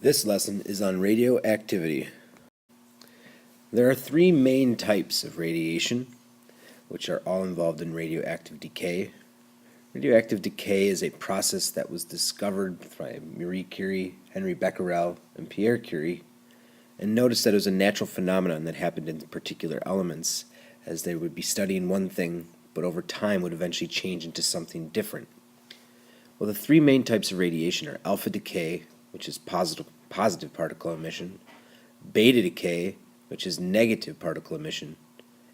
This lesson is on radioactivity. There are three main types of radiation, which are all involved in radioactive decay. Radioactive decay is a process that was discovered by Marie Curie, Henry Becquerel, and Pierre Curie, and noticed that it was a natural phenomenon that happened in particular elements, as they would be studying one thing, but over time would eventually change into something different. Well, the three main types of radiation are alpha decay, which is positive particle emission, beta decay, which is negative particle emission,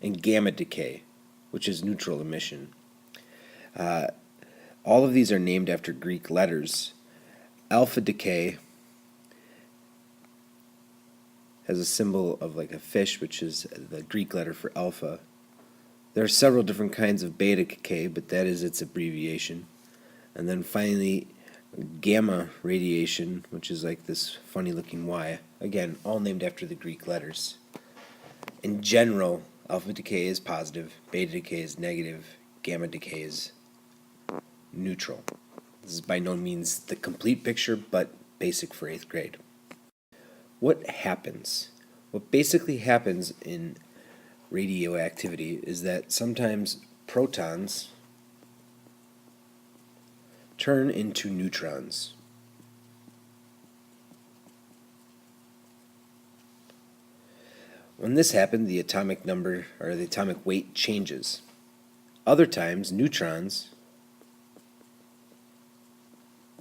and gamma decay, which is neutral emission. All of these are named after Greek letters. Alpha decay has a symbol of like a fish, which is the Greek letter for alpha. There are several different kinds of beta decay, but that is its abbreviation. And then finally, gamma radiation, which is like this funny looking Y. Again, all named after the Greek letters. In general, alpha decay is positive, beta decay is negative, gamma decay is neutral. This is by no means the complete picture, but basic for 8th grade. What happens? What basically happens in radioactivity is that sometimes protons turn into neutrons. When this happens, the atomic number or the atomic weight changes. Other times, neutrons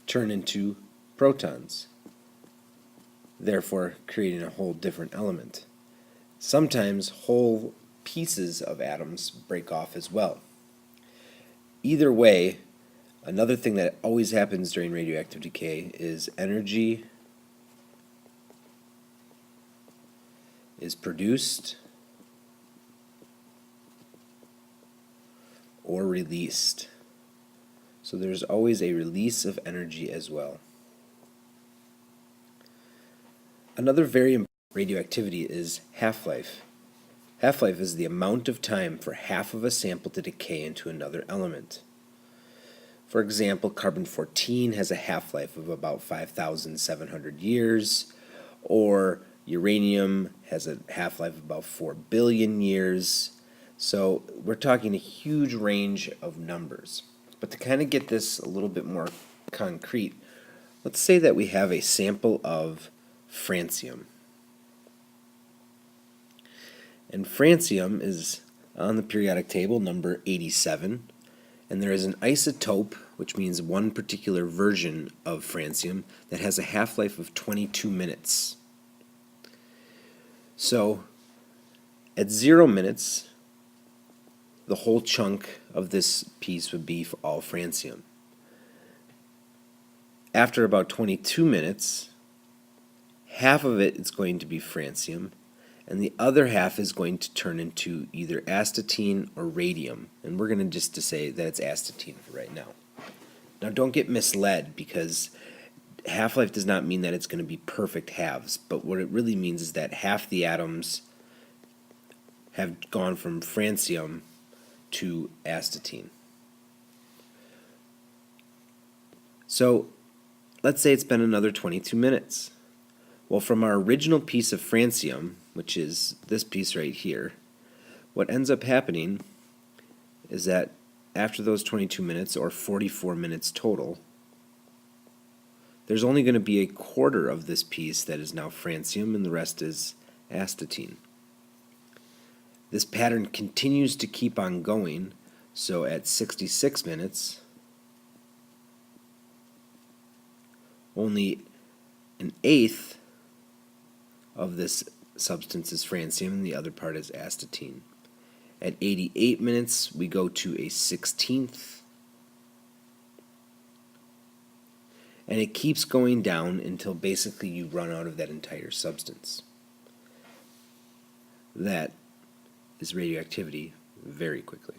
turn into protons, therefore creating a whole different element. Sometimes whole pieces of atoms break off as well. Either way, another thing that always happens during radioactive decay is energy is produced or released. So there's always a release of energy as well. Another very important radioactivity is half-life. Half-life is the amount of time for half of a sample to decay into another element. For example, carbon-14 has a half-life of about 5,700 years, or uranium has a half-life of about 4 billion years. So we're talking a huge range of numbers. But to kind of get this a little bit more concrete, let's say that we have a sample of francium. And francium is on the periodic table number 87. And there is an isotope, which means one particular version of francium, that has a half-life of 22 minutes. So, at 0 minutes, the whole chunk of this piece would be all francium. After about 22 minutes, half of it is going to be francium, and the other half is going to turn into either astatine or radium. And we're going to just to say that it's astatine for right now. Now don't get misled, because half-life does not mean that it's going to be perfect halves, but what it really means is that half the atoms have gone from francium to astatine. So let's say it's been another 22 minutes. Well, from our original piece of francium, which is this piece right here, what ends up happening is that after those 22 minutes, or 44 minutes total, there's only going to be a quarter of this piece that is now francium, and the rest is astatine. This pattern continues to keep on going, so at 66 minutes, only an eighth of this substance is francium, and the other part is astatine. At 88 minutes, we go to a 16th, and it keeps going down until basically you run out of that entire substance. That is radioactivity very quickly.